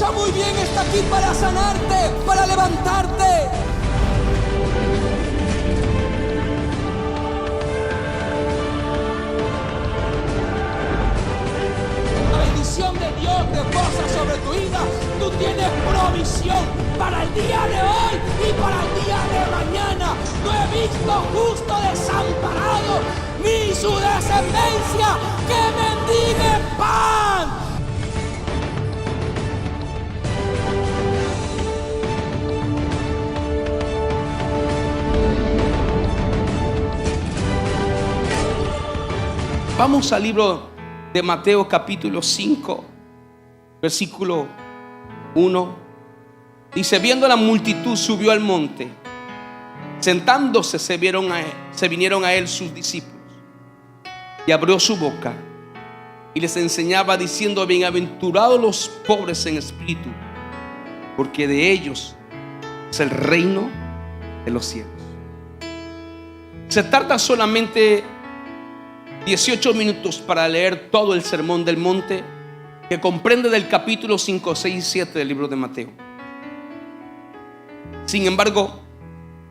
escucha muy bien, está aquí para sanarte, para levantarte. La bendición de Dios reposa sobre tu vida. Tú tienes provisión para el día de hoy y para el día de mañana. No he visto justo desamparado, ni su descendencia que mendigue pan. Vamos al libro de Mateo capítulo 5, versículo 1. Dice: viendo la multitud, subió al monte. Sentándose se vinieron a él sus discípulos, y abrió su boca y les enseñaba diciendo: bienaventurados los pobres en espíritu, porque de ellos es el reino de los cielos. Se tarda solamente 18 minutos para leer todo el sermón del monte, que comprende del capítulo 5, 6 y 7 del libro de Mateo. Sin embargo,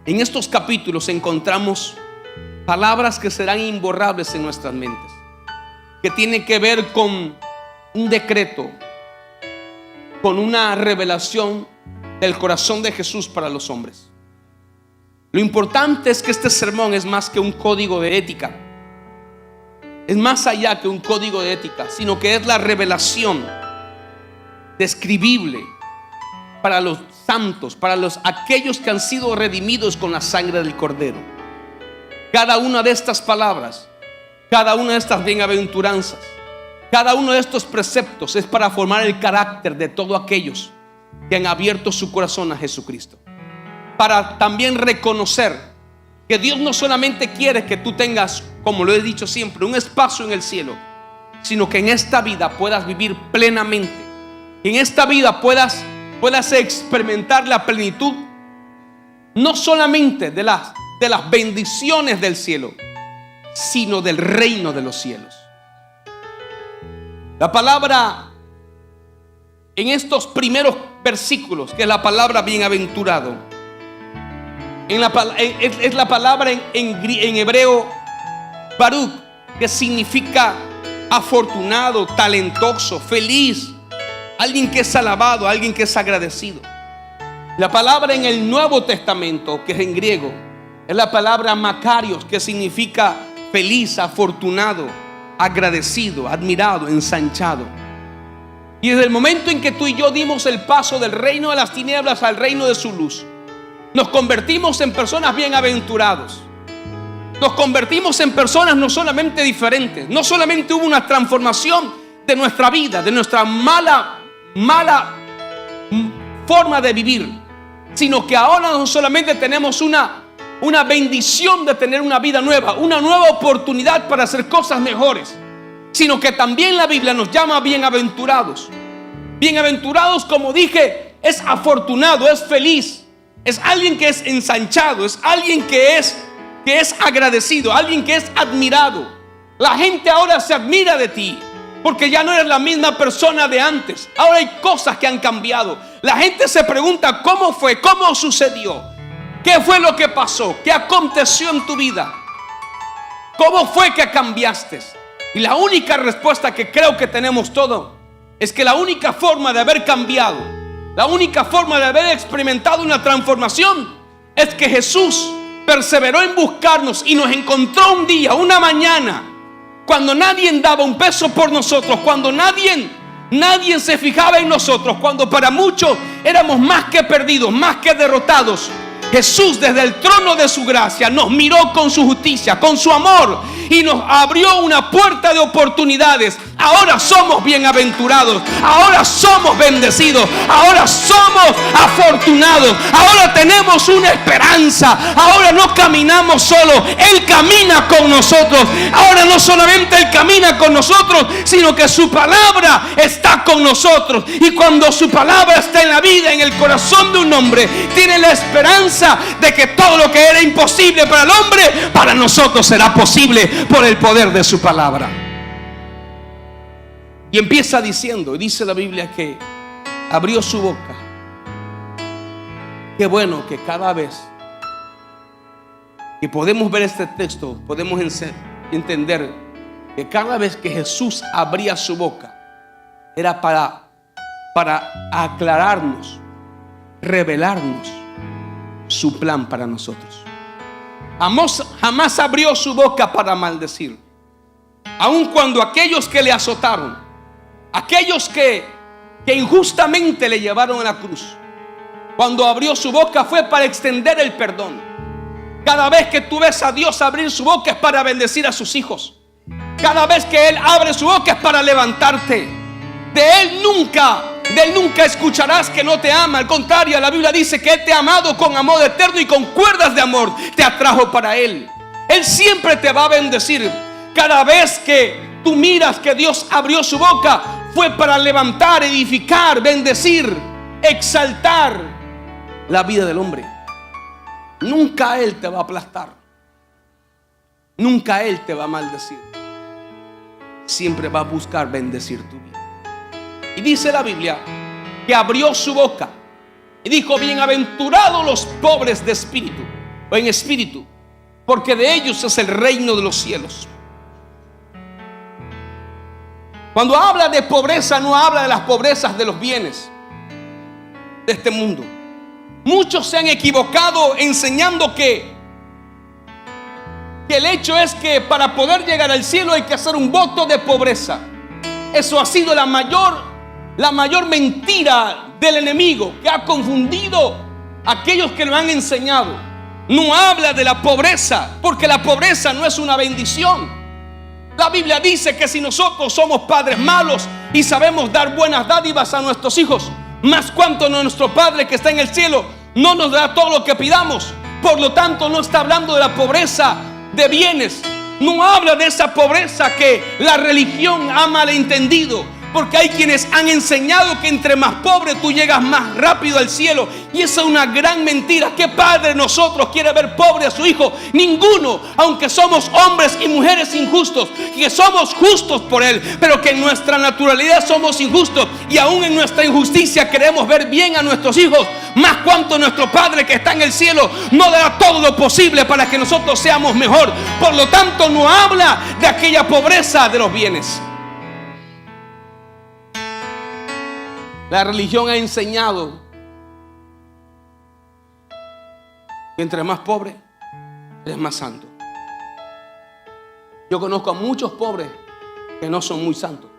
en estos capítulos encontramos palabras que serán imborrables en nuestras mentes, que tienen que ver con un decreto, con una revelación del corazón de Jesús para los hombres. Lo importante es que este sermón es más que un código de ética, es más allá que un código de ética, sino que es la revelación describible para los santos, para aquellos que han sido redimidos con la sangre del Cordero. Cada una de estas palabras, cada una de estas bienaventuranzas, cada uno de estos preceptos es para formar el carácter de todos aquellos que han abierto su corazón a Jesucristo, para también reconocer que Dios no solamente quiere que tú tengas, como lo he dicho siempre, un espacio en el cielo, sino que en esta vida puedas vivir plenamente, que en esta vida puedas experimentar la plenitud, no solamente de las bendiciones del cielo, sino del reino de los cielos. La palabra en estos primeros versículos, que es la palabra bienaventurado, es la palabra en hebreo Baruch, que significa afortunado, talentoso, feliz, alguien que es alabado, alguien que es agradecido. La palabra en el Nuevo Testamento, que es en griego, es la palabra Makarios, que significa feliz, afortunado, agradecido, admirado, ensanchado. Y desde el momento en que tú y yo dimos el paso del reino de las tinieblas al reino de su luz, nos convertimos en personas bienaventurados. Nos convertimos en personas no solamente diferentes, no solamente hubo una transformación de nuestra vida, de nuestra mala forma de vivir, sino que ahora no solamente tenemos una bendición de tener una vida nueva, una nueva oportunidad para hacer cosas mejores, sino que también la Biblia nos llama bienaventurados. Bienaventurados, como dije, es afortunado, es feliz, es alguien que es ensanchado, es alguien que es agradecido, alguien que es admirado. La gente ahora se admira de ti, porque ya no eres la misma persona de antes. Ahora hay cosas que han cambiado. La gente se pregunta: ¿cómo fue? ¿Cómo sucedió? ¿Qué fue lo que pasó? ¿Qué aconteció en tu vida? ¿Cómo fue que cambiaste? Y la única respuesta que creo que tenemos todos es que la única forma de haber cambiado, la única forma de haber experimentado una transformación, es que Jesús perseveró en buscarnos y nos encontró un día, una mañana, cuando nadie daba un peso por nosotros, cuando nadie se fijaba en nosotros, cuando para muchos éramos más que perdidos, más que derrotados. Jesús, desde el trono de su gracia, nos miró con su justicia, con su amor, y nos abrió una puerta de oportunidades. Ahora somos bienaventurados, ahora somos bendecidos, ahora somos afortunados, ahora tenemos una esperanza, ahora no caminamos solos, Él camina con nosotros. Ahora no solamente Él camina con nosotros, sino que su palabra está con nosotros. Y cuando su palabra está en la vida, en el corazón de un hombre, tiene la esperanza de que todo lo que era imposible para el hombre, para nosotros será posible por el poder de su palabra. Y empieza diciendo, y dice la Biblia, que abrió su boca. Qué bueno que cada vez que podemos ver este texto, podemos entender que cada vez que Jesús abría su boca era para aclararnos, revelarnos su plan para nosotros. Jamás abrió su boca para maldecir, aun cuando aquellos que le azotaron, aquellos que injustamente le llevaron a la cruz, cuando abrió su boca fue para extender el perdón. Cada vez que tú ves a Dios abrir su boca es para bendecir a sus hijos. Cada vez que Él abre su boca es para levantarte. De Él nunca escucharás que no te ama. Al contrario, la Biblia dice que Él te ha amado con amor eterno y con cuerdas de amor te atrajo para Él. Él siempre te va a bendecir. Cada vez que tú miras que Dios abrió su boca fue para levantar, edificar, bendecir, exaltar la vida del hombre. Nunca Él te va a aplastar. Nunca Él te va a maldecir. Siempre va a buscar bendecir tu vida. Y dice la Biblia que abrió su boca y dijo: bienaventurados los pobres de espíritu, o en espíritu, porque de ellos es el reino de los cielos. Cuando habla de pobreza, no habla de las pobrezas de los bienes de este mundo. Muchos se han equivocado enseñando que el hecho es que para poder llegar al cielo hay que hacer un voto de pobreza. Eso ha sido la mayor mentira del enemigo, que ha confundido a aquellos que lo han enseñado. No habla de la pobreza, porque la pobreza no es una bendición. La Biblia dice que si nosotros somos padres malos y sabemos dar buenas dádivas a nuestros hijos, más cuanto nuestro Padre que está en el cielo no nos da todo lo que pidamos. Por lo tanto, no está hablando de la pobreza de bienes. No habla de esa pobreza que la religión ha malentendido, porque hay quienes han enseñado que entre más pobre tú llegas más rápido al cielo, y esa es una gran mentira. ¿Qué padre de nosotros quiere ver pobre a su hijo? Ninguno, aunque somos hombres y mujeres injustos, que somos justos por Él, pero que en nuestra naturalidad somos injustos, y aún en nuestra injusticia queremos ver bien a nuestros hijos, más cuanto nuestro Padre que está en el cielo no dará todo lo posible para que nosotros seamos mejor. Por lo tanto, no habla de aquella pobreza de los bienes. La religión ha enseñado que entre más pobre eres más santo. Yo conozco a muchos pobres que no son muy santos.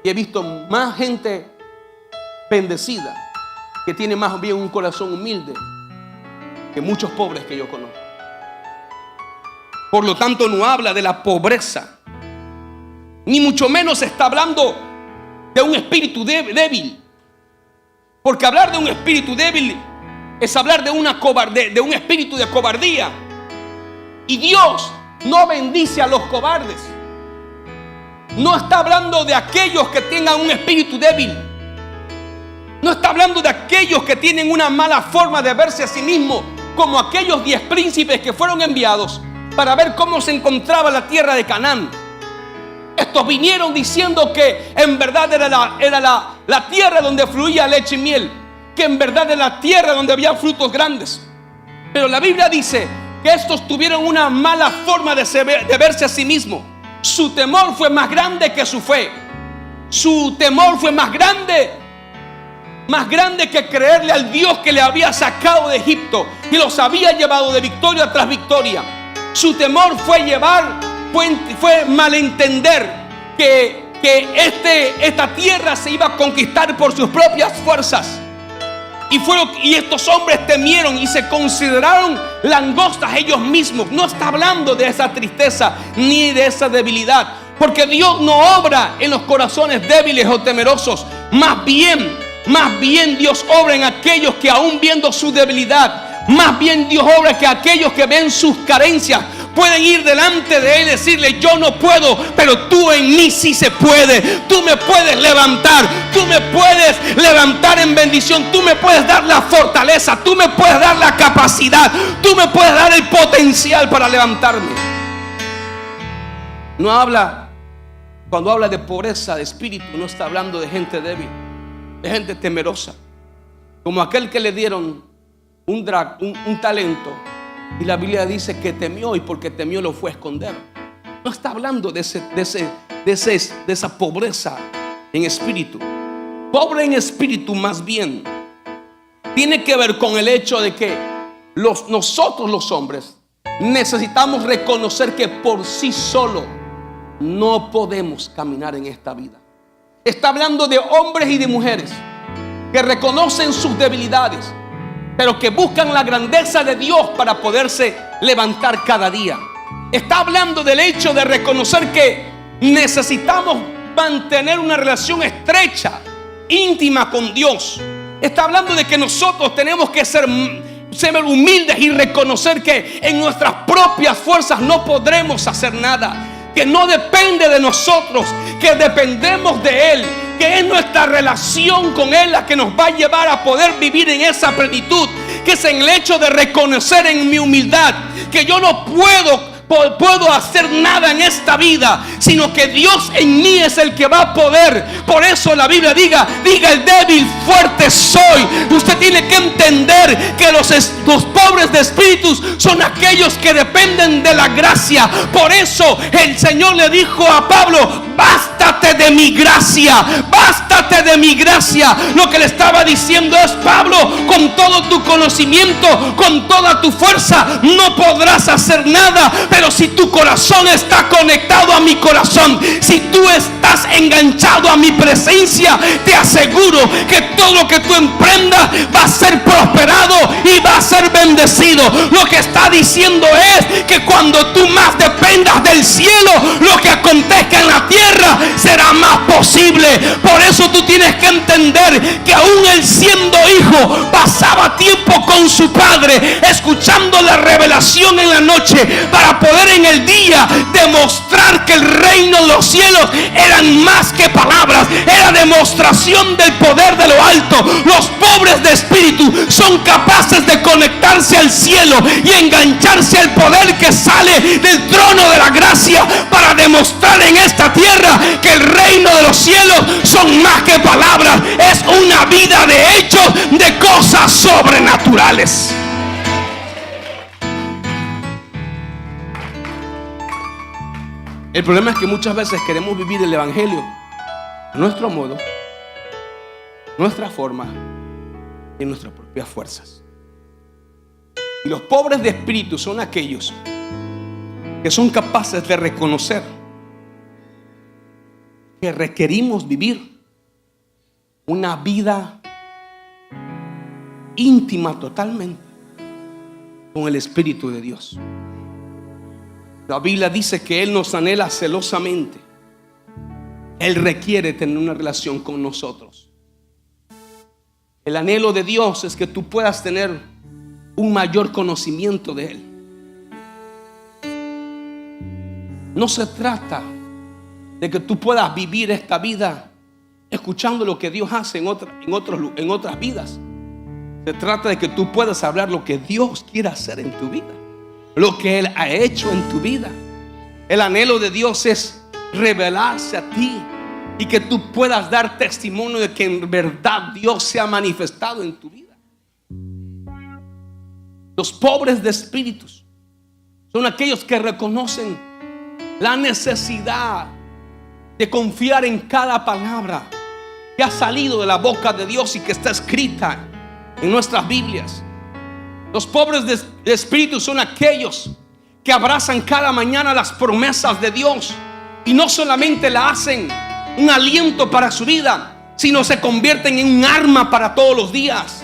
Y he visto más gente bendecida que tiene más bien un corazón humilde que muchos pobres que yo conozco. Por lo tanto, no habla de la pobreza, ni mucho menos está hablando de un espíritu débil. Porque hablar de un espíritu débil es hablar de un espíritu de cobardía. Y Dios no bendice a los cobardes. No está hablando de aquellos que tengan un espíritu débil. No está hablando de aquellos que tienen una mala forma de verse a sí mismos, como aquellos 10 príncipes que fueron enviados para ver cómo se encontraba la tierra de Canaán. Estos vinieron diciendo que en verdad era la tierra donde fluía leche y miel, que en verdad era la tierra donde había frutos grandes. Pero la Biblia dice que estos tuvieron una mala forma de verse a sí mismos. Su temor fue más grande que su fe. Su temor fue más grande que creerle al Dios que le había sacado de Egipto y los había llevado de victoria tras victoria. Su temor fue malentender que esta tierra se iba a conquistar por sus propias fuerzas. Y estos hombres temieron y se consideraron langostas ellos mismos. No está hablando de esa tristeza ni de esa debilidad, porque Dios no obra en los corazones débiles o temerosos. Más bien Dios obra en aquellos que aún viendo su debilidad, más bien Dios obra que aquellos que ven sus carencias pueden ir delante de Él y decirle: yo no puedo, pero tú en mí sí se puede. Tú me puedes levantar, tú me puedes levantar en bendición, tú me puedes dar la fortaleza, tú me puedes dar la capacidad, tú me puedes dar el potencial para levantarme. No habla cuando habla de pobreza de espíritu, no está hablando de gente débil, de gente temerosa, como aquel que le dieron un talento y la Biblia dice que temió, y porque temió lo fue a esconder. No está hablando de esa pobreza en espíritu. Pobre en espíritu más bien tiene que ver con el hecho de que nosotros los hombres necesitamos reconocer que por sí solo no podemos caminar en esta vida. Está hablando de hombres y de mujeres que reconocen sus debilidades, pero que buscan la grandeza de Dios para poderse levantar cada día. Está hablando del hecho de reconocer que necesitamos mantener una relación estrecha, íntima con Dios. Está hablando de que nosotros tenemos que ser humildes y reconocer que en nuestras propias fuerzas no podremos hacer nada, que no depende de nosotros, que dependemos de Él, que es nuestra relación con Él la que nos va a llevar a poder vivir en esa plenitud, que es en el hecho de reconocer en mi humildad que yo no puedo hacer nada en esta vida, sino que Dios en mí es el que va a poder. Por eso la Biblia diga el débil, fuerte soy. Usted tiene que entender que los pobres de espíritus son aquellos que dependen de la gracia. Por eso el Señor le dijo a Pablo: bástate de mi gracia, bástate de mi gracia. Lo que le estaba diciendo es: Pablo, con todo tu conocimiento, con toda tu fuerza, no podrás hacer nada. Pero si tu corazón está conectado a mi corazón, si tú estás enganchado a mi presencia, te aseguro que todo lo que tú emprendas va a ser prosperado y va a ser bendecido. Lo que está diciendo es que cuando tú más dependas del cielo, lo que acontezca en la tierra será más posible. Por eso tú tienes que entender que aún él siendo hijo, pasaba tiempo con su padre, escuchando la revelación en la noche, para poder en el día demostrar que el reino de los cielos eran más que palabras, era demostración del poder de lo alto. Los pobres de espíritu son capaces de conectarse al cielo y engancharse al poder que sale del trono de la gracia, para demostrar en esta tierra que el reino de los cielos son más que palabras, es una vida de hechos, de cosas sobrenaturales. El problema es que muchas veces queremos vivir el evangelio a nuestro modo, nuestra forma y en nuestras propias fuerzas. Y los pobres de espíritu son aquellos que son capaces de reconocer que requerimos vivir una vida íntima totalmente con el Espíritu de Dios. La Biblia dice que Él nos anhela celosamente. Él requiere tener una relación con nosotros. El anhelo de Dios es que tú puedas tener un mayor conocimiento de Él. No se trata de que tú puedas vivir esta vida escuchando lo que Dios hace en otras vidas. Se trata de que tú puedas hablar lo que Dios quiere hacer en tu vida, lo que Él ha hecho en tu vida. El anhelo de Dios es revelarse a ti y que tú puedas dar testimonio de que en verdad Dios se ha manifestado en tu vida. Los pobres de espíritus son aquellos que reconocen la necesidad de confiar en cada palabra que ha salido de la boca de Dios y que está escrita en nuestras Biblias. Los pobres de espíritu son aquellos que abrazan cada mañana las promesas de Dios y no solamente la hacen un aliento para su vida, sino se convierten en un arma para todos los días.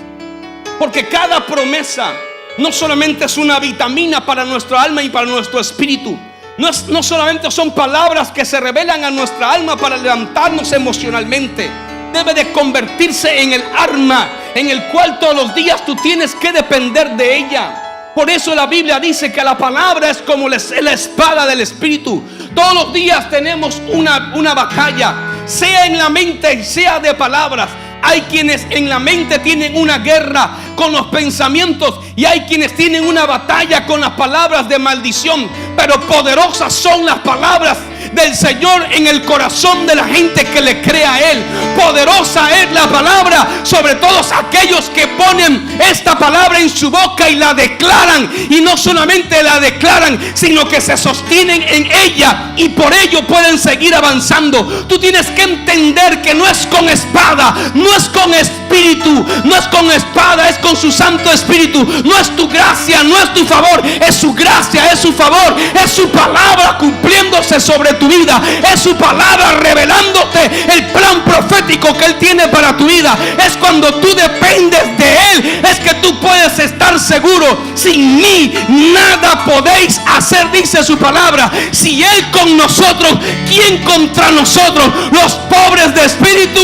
Porque cada promesa no solamente es una vitamina para nuestra alma y para nuestro espíritu. No solamente son palabras que se revelan a nuestra alma para levantarnos emocionalmente. Debe de convertirse en el arma en el cual todos los días tú tienes que depender de ella. Por eso la Biblia dice que la palabra es como la espada del Espíritu. Todos los días tenemos una batalla, sea en la mente y sea de palabras. Hay quienes en la mente tienen una guerra con los pensamientos y hay quienes tienen una batalla con las palabras de maldición. Pero poderosas son las palabras del Señor en el corazón de la gente que le cree a Él. Poderosa es la palabra sobre todos aquellos que ponen esta palabra en su boca y la declaran. Y no solamente la declaran, sino que se sostienen en ella y por ello pueden seguir avanzando. Tú tienes que entender que no es con espada, no es con espíritu, no es con espada, es con su Santo Espíritu. No es tu gracia, no es tu favor, es su gracia, es su favor, es su palabra cumpliéndose sobre tu vida, es su palabra revelándote el plan profético que Él tiene para tu vida. Es cuando tú dependes de Él, es que tú puedes estar seguro: sin mí nada podéis hacer, dice su palabra. Si Él con nosotros, ¿quién contra nosotros? Los pobres de espíritu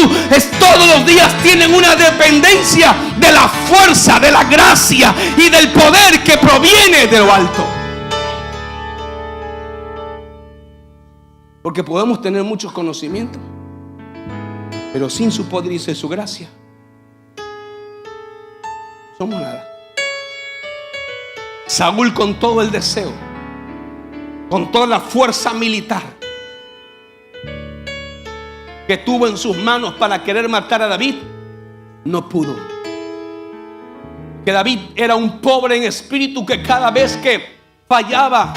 todos los días tienen una dependencia de la fuerza, de la gracia y del poder que proviene de lo alto. Porque podemos tener muchos conocimientos, pero sin su poder y su gracia somos nada. Saúl, con todo el deseo, con toda la fuerza militar que tuvo en sus manos para querer matar a David, no pudo. Que David era un pobre en espíritu, que cada vez que fallaba,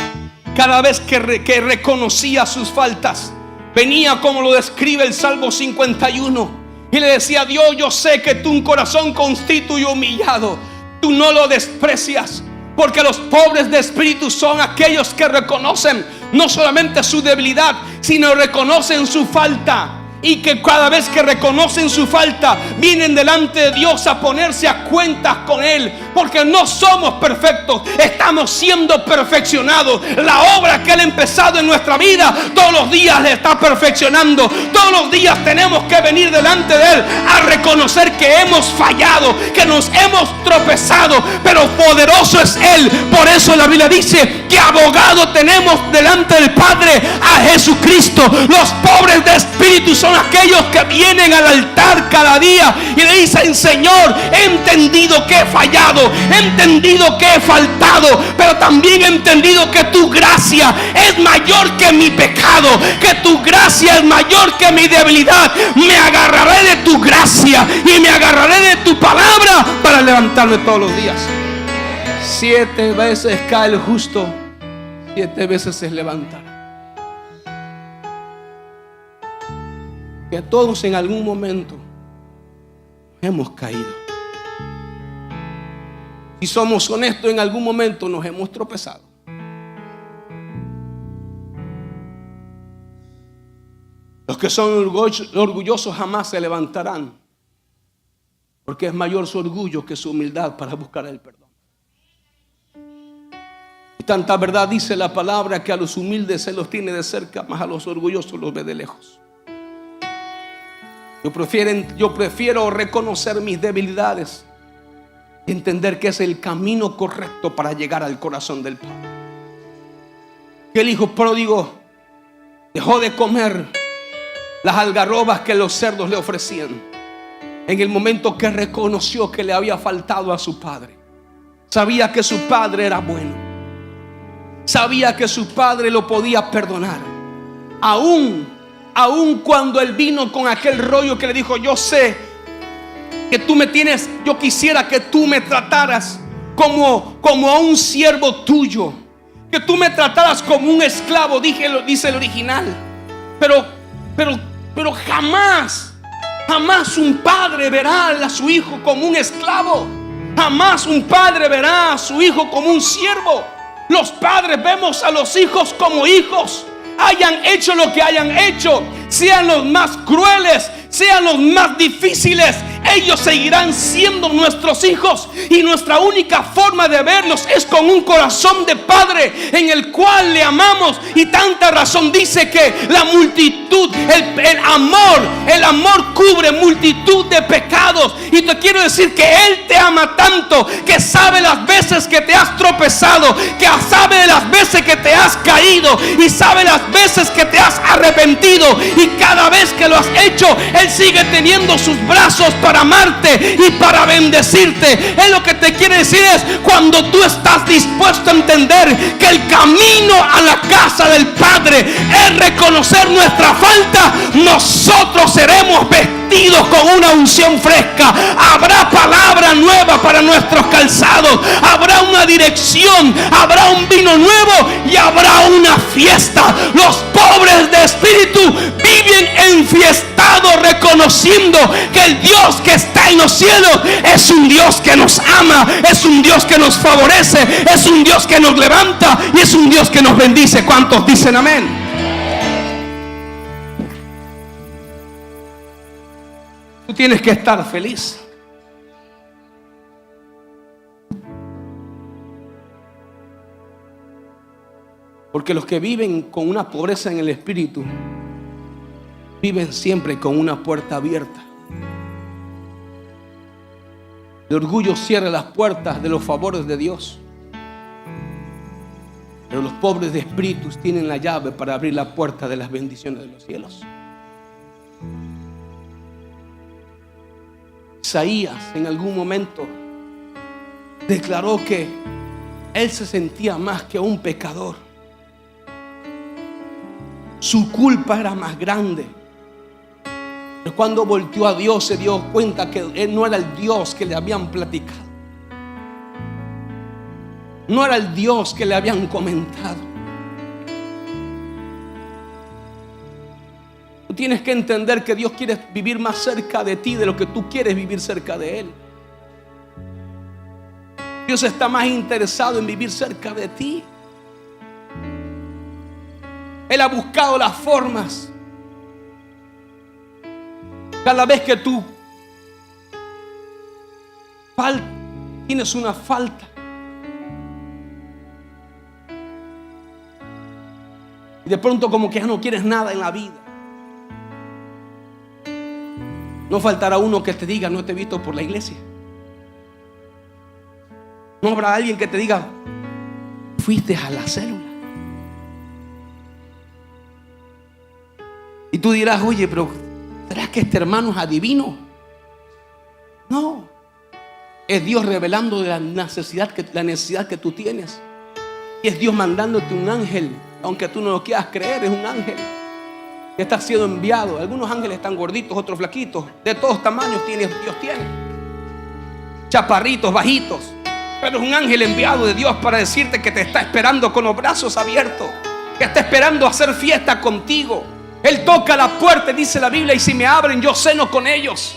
cada vez que reconocía sus faltas, venía como lo describe el Salmo 51 y le decía: Dios, yo sé que tú, un corazón contrito y humillado, tú no lo desprecias. Porque los pobres de espíritu son aquellos que reconocen no solamente su debilidad, sino reconocen su falta. Y que cada vez que reconocen su falta, vienen delante de Dios a ponerse a cuentas con Él. Porque no somos perfectos, estamos siendo perfeccionados. La obra que Él ha empezado en nuestra vida, todos los días le está perfeccionando. Todos los días tenemos que venir delante de Él a reconocer que hemos fallado, que nos hemos tropezado, pero poderoso es Él. Por eso la Biblia dice que abogado tenemos delante del Padre, a Jesucristo. Los pobres de espíritu son aquellos que vienen al altar cada día y le dicen: Señor, he entendido que he fallado, he entendido que he faltado, pero también he entendido que tu gracia es mayor que mi pecado, que tu gracia es mayor que mi debilidad. Me agarraré de tu gracia y me agarraré de tu palabra para levantarme todos los días. 7 veces cae el justo, 7 veces se levanta. Que todos en algún momento hemos caído. Si somos honestos, en algún momento nos hemos tropezado. Los que son orgullosos jamás se levantarán, porque es mayor su orgullo que su humildad para buscar el perdón. Y tanta verdad dice la palabra, que a los humildes se los tiene de cerca, mas a los orgullosos los ve de lejos. Yo prefiero reconocer mis debilidades, entender que es el camino correcto para llegar al corazón del Padre. Que el hijo pródigo dejó de comer las algarrobas que los cerdos le ofrecían en el momento que reconoció que le había faltado a su padre. Sabía que su padre era bueno, sabía que su padre lo podía perdonar, aún cuando él vino con aquel rollo que le dijo: yo sé que tú me tienes, yo quisiera que tú me trataras como a un siervo tuyo, que tú me trataras como un esclavo, dice el original. Pero jamás un padre verá a su hijo como un esclavo. Jamás un padre verá a su hijo como un siervo. Los padres vemos a los hijos como hijos. Hayan hecho lo que hayan hecho, sean los más crueles, sean los más difíciles, ellos seguirán siendo nuestros hijos. Y nuestra única forma de verlos es con un corazón de padre en el cual le amamos. Y tanta razón dice que la multitud, el amor cubre multitud de pecados. Y te quiero decir que Él te ama tanto, que sabe las veces que te has tropezado, que sabe de las veces que te has caído, y sabe las veces que te has arrepentido. Y cada vez que lo has hecho, Él sigue teniendo sus brazos para para amarte y para bendecirte. Es lo que te quiere decir, es cuando tú estás dispuesto a entender que el camino a la casa del Padre es reconocer nuestra falta, nosotros seremos vestidos con una unción fresca. Habrá palabra nueva para nuestros calzados, habrá una dirección, habrá un vino nuevo y habrá una fiesta. Los pobres de espíritu viven enfiestados, reconociendo que el Dios que está en los cielos es un Dios que nos ama, es un Dios que nos favorece, es un Dios que nos levanta y es un Dios que nos bendice. ¿Cuántos dicen amén? Tú tienes que estar feliz. Porque los que viven con una pobreza en el espíritu viven siempre con una puerta abierta. El orgullo cierra las puertas de los favores de Dios, pero los pobres de espíritu tienen la llave para abrir la puerta de las bendiciones de los cielos. Isaías en algún momento declaró que él se sentía más que un pecador. Su culpa era más grande. Pero cuando volteó a Dios se dio cuenta que él no era el Dios que le habían platicado, no era el Dios que le habían comentado. Tú tienes que entender que Dios quiere vivir más cerca de ti de lo que tú quieres vivir cerca de Él. Dios está más interesado en vivir cerca de ti. Él ha buscado las formas. Cada vez que tú tienes una falta, y de pronto como que ya no quieres nada en la vida, no faltará uno que te diga: no te he visto por la iglesia. No habrá alguien que te diga: fuiste a la célula. Y tú dirás: oye, pero ¿será que este hermano es adivino? No, es Dios revelando la necesidad que tú tienes. Y es Dios mandándote un ángel, aunque tú no lo quieras creer, es un ángel que está siendo enviado. Algunos ángeles están gorditos, otros flaquitos, de todos tamaños Dios tiene, chaparritos, bajitos, pero es un ángel enviado de Dios para decirte que te está esperando con los brazos abiertos, que está esperando hacer fiesta contigo. Él toca la puerta, dice la Biblia, y si me abren yo ceno con ellos.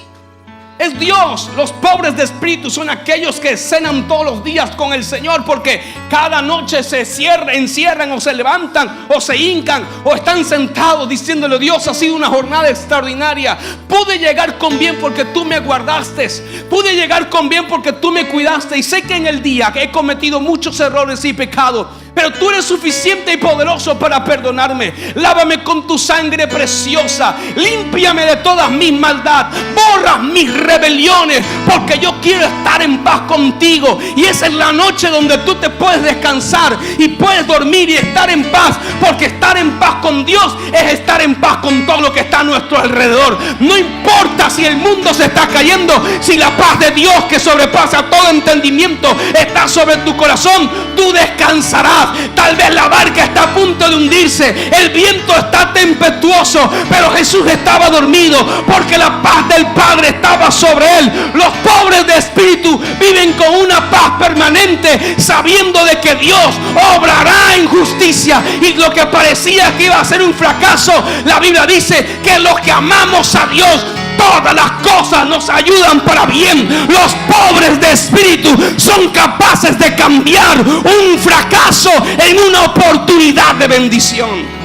Es Dios. Los pobres de espíritu son aquellos que cenan todos los días con el Señor, porque cada noche se encierran o se levantan o se hincan o están sentados diciéndole: Dios, ha sido una jornada extraordinaria. Pude llegar con bien porque tú me guardaste. Pude llegar con bien porque tú me cuidaste. Y sé que en el día que he cometido muchos errores y pecados, pero tú eres suficiente y poderoso para perdonarme. Lávame con tu sangre preciosa. Límpiame de todas mis maldades. Borra mis rebeliones, porque yo quiero estar en paz contigo. Y esa es la noche donde tú te puedes descansar y puedes dormir y estar en paz, porque estar en paz con Dios es estar en paz con todo lo que está a nuestro alrededor. No importa si el mundo se está cayendo, si la paz de Dios, que sobrepasa todo entendimiento, está sobre tu corazón, tú descansarás. Tal vez la barca está a punto de hundirse, el viento está tempestuoso, pero Jesús estaba dormido porque la paz del Padre estaba sobre él. Los pobres de espíritu viven con una paz permanente, sabiendo de que Dios obrará en justicia, y lo que parecía que iba a ser un fracaso, la Biblia dice que los que amamos a Dios, todas las cosas nos ayudan para bien. Los pobres de espíritu son capaces de cambiar un fracaso en una oportunidad de bendición.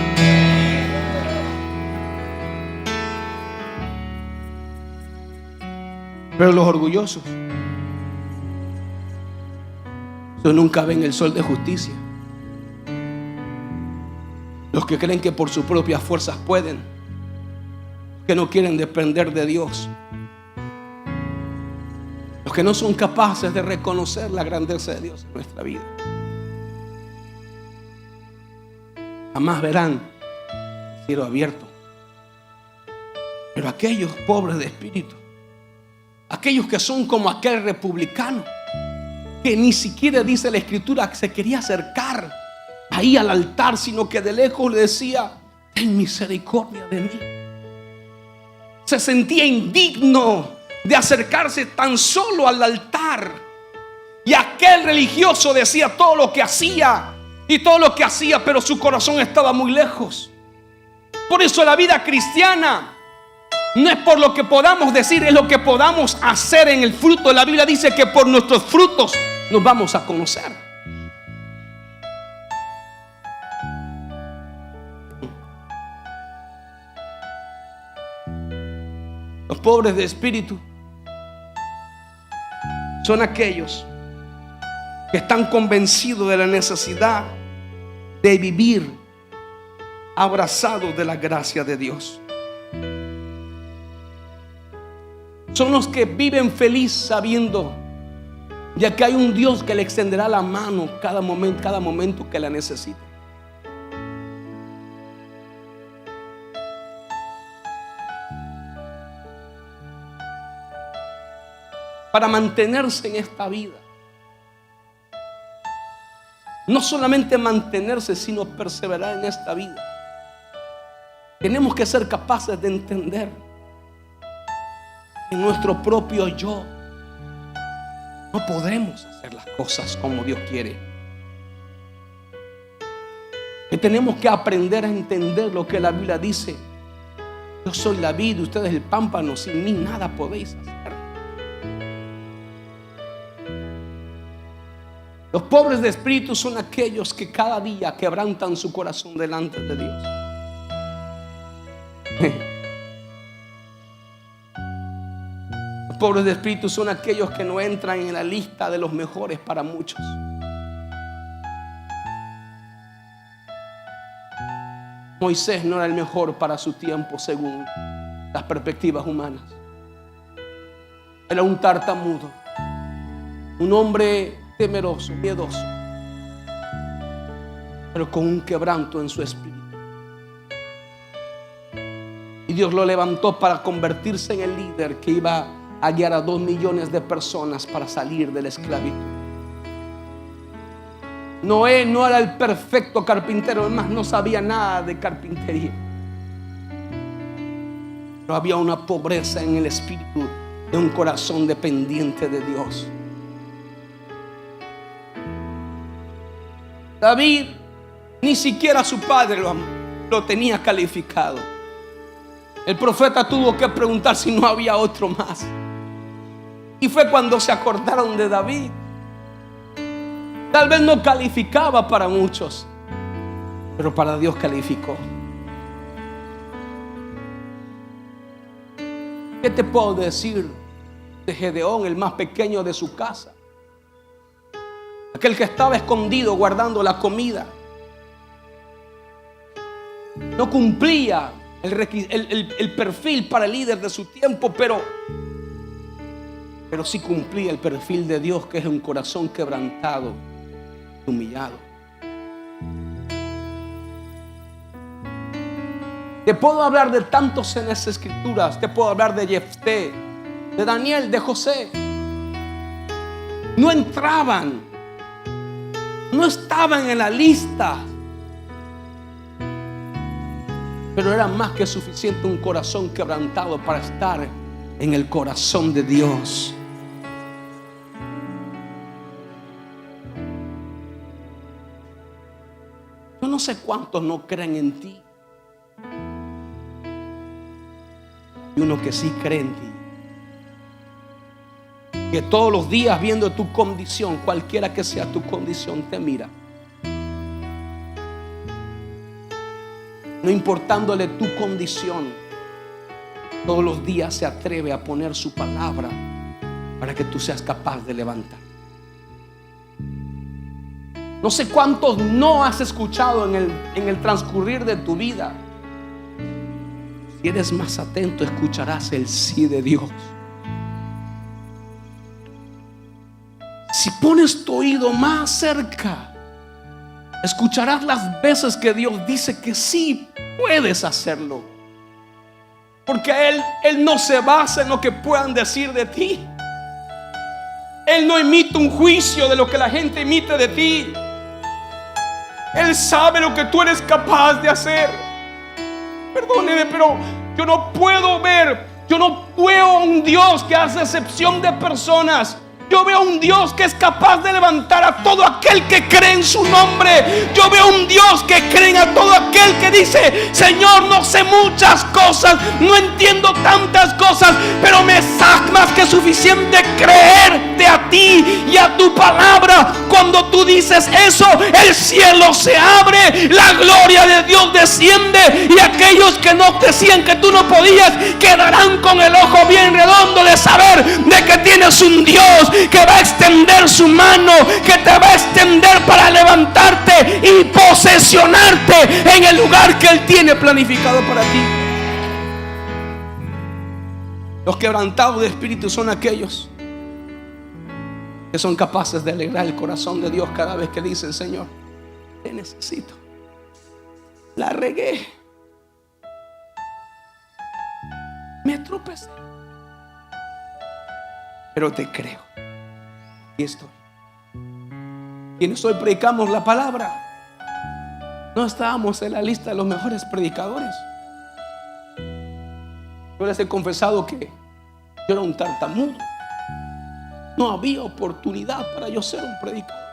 Pero los orgullosos, ellos nunca ven el sol de justicia. Los que creen que por sus propias fuerzas pueden, que no quieren depender de Dios, los que no son capaces de reconocer la grandeza de Dios en nuestra vida, jamás verán el cielo abierto. Pero aquellos pobres de espíritu Aquellos que son como aquel republicano que ni siquiera, dice la escritura, que se quería acercar ahí al altar, sino que de lejos le decía: ten misericordia de mí. Se sentía indigno de acercarse tan solo al altar. Y aquel religioso decía todo lo que hacía y todo lo que hacía, pero su corazón estaba muy lejos. Por eso la vida cristiana no es por lo que podamos decir, es lo que podamos hacer en el fruto. La Biblia dice que por nuestros frutos nos vamos a conocer. Los pobres de espíritu son aquellos que están convencidos de la necesidad de vivir abrazados de la gracia de Dios. Son los que viven feliz sabiendo ya que hay un Dios que le extenderá la mano cada momento que la necesite. Para mantenerse en esta vida, no solamente mantenerse, sino perseverar en esta vida, tenemos que ser capaces de entender en nuestro propio yo no podremos hacer las cosas como Dios quiere. Que tenemos que aprender a entender lo que la Biblia dice: yo soy la vid, ustedes el pámpano, sin mí nada podéis hacer. Los pobres de espíritu son aquellos que cada día quebrantan su corazón delante de Dios. Los pobres de espíritu son aquellos que no entran en la lista de los mejores para muchos. Moisés no era el mejor para su tiempo según las perspectivas humanas. Era un tartamudo, un hombre temeroso, miedoso, pero con un quebranto en su espíritu. Y Dios lo levantó para convertirse en el líder que iba a guiar a 2 millones de personas para salir de la esclavitud. Noé no era el perfecto carpintero, además no sabía nada de carpintería, pero había una pobreza en el espíritu de un corazón dependiente de Dios. David ni siquiera su padre lo tenía calificado. El profeta tuvo que preguntar si no había otro más. Y fue cuando se acordaron de David. Tal vez no calificaba para muchos, pero para Dios calificó. ¿Qué te puedo decir de Gedeón, el más pequeño de su casa? Aquel que estaba escondido guardando la comida. No cumplía el perfil para el líder de su tiempo, pero sí cumplía el perfil de Dios, que es un corazón quebrantado, humillado. Te puedo hablar de tantos en las escrituras. Te puedo hablar de Jefté, de Daniel, de José. No entraban, no estaban en la lista, pero era más que suficiente un corazón quebrantado para estar en el corazón de Dios. Yo no sé cuántos no creen en ti. Y uno que sí cree en ti, que todos los días viendo tu condición, cualquiera que sea tu condición, te mira, no importándole tu condición, todos los días se atreve a poner su palabra para que tú seas capaz de levantar. No sé cuántos no has escuchado en el transcurrir de tu vida. Si eres más atento, escucharás el sí de Dios. Si pones tu oído más cerca, escucharás las veces que Dios dice que sí puedes hacerlo. Porque Él no se basa en lo que puedan decir de ti. Él no emite un juicio de lo que la gente emite de ti. Él sabe lo que tú eres capaz de hacer. Perdóneme, pero yo no puedo un Dios que hace excepción de personas. Yo veo un Dios que es capaz de levantar a todo aquel que cree en su nombre. Yo veo un Dios que cree a todo aquel que dice: Señor, no sé muchas cosas, no entiendo tantas cosas, pero me es más que suficiente creerte a ti y a tu palabra. Cuando tú dices eso, el cielo se abre, la gloria de Dios desciende, y aquellos que no decían que tú no podías quedarán con el ojo bien redondo de saber de que tienes un Dios que va a extender su mano, que te va a extender para levantarte y posesionarte en el lugar que Él tiene planificado para ti. Los quebrantados de espíritu son aquellos que son capaces de alegrar el corazón de Dios cada vez que dicen: Señor, te necesito, la regué, me tropecé, pero te creo. Y estoy. Quienes hoy predicamos la palabra, no estábamos en la lista de los mejores predicadores. Yo les he confesado que yo era un tartamudo. No había oportunidad para yo ser un predicador.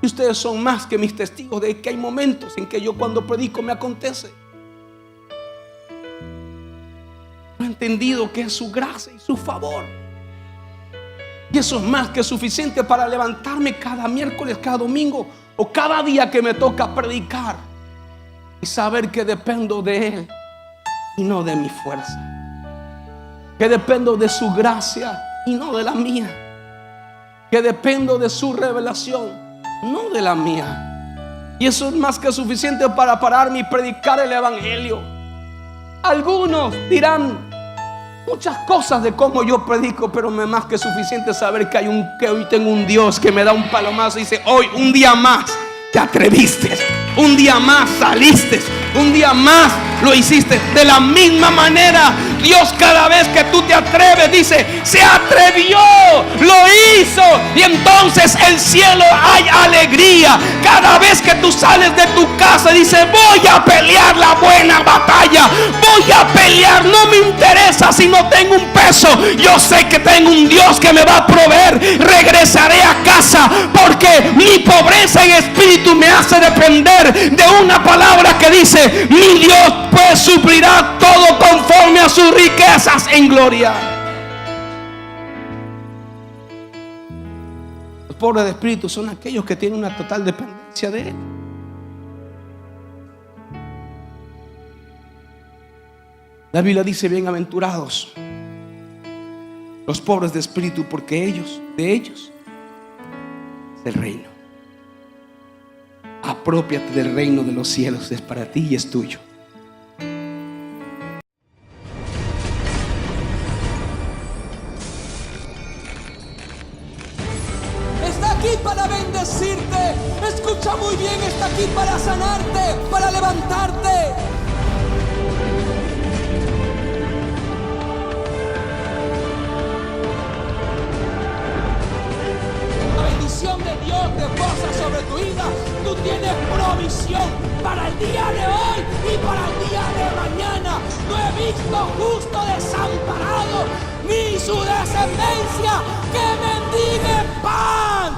Y ustedes son más que mis testigos de que hay momentos en que yo, cuando predico, me acontece. He entendido que es su gracia y su favor. Y eso es más que suficiente para levantarme cada miércoles, cada domingo o cada día que me toca predicar y saber que dependo de Él y no de mi fuerza, que dependo de su gracia y no de la mía, que dependo de su revelación, no de la mía. Y eso es más que suficiente para pararme y predicar el evangelio. Algunos dirán muchas cosas de cómo yo predico, pero me es más que suficiente saber que hoy tengo un Dios que me da un palomazo y dice: hoy, un día más te atreviste, un día más saliste, un día más lo hiciste. De la misma manera, Dios, cada vez que tú te atreves, dice: se atrevió, lo hizo. Y entonces el cielo hay alegría. Cada vez que tú sales de tu casa, dice: voy a pelear la buena batalla, voy a pelear. No me interesa si no tengo un peso, yo sé que tengo un Dios que me va a proveer. Regresaré a casa porque mi pobreza en espíritu me hace depender de una palabra que dice: mi Dios pues suplirá todo conforme a sus riquezas en gloria. Los pobres de espíritu son aquellos que tienen una total dependencia de Él. La Biblia dice: bienaventurados los pobres de espíritu, porque de ellos es el reino. Aprópiate del reino de los cielos, es para ti y es tuyo. Está aquí para bendecirte. Escucha muy bien, está aquí para sanarte, para levantarte. De Dios reposa sobre tu vida. Tú tienes provisión para el día de hoy y para el día de mañana. No he visto justo desamparado, ni su descendencia que mendigue pan.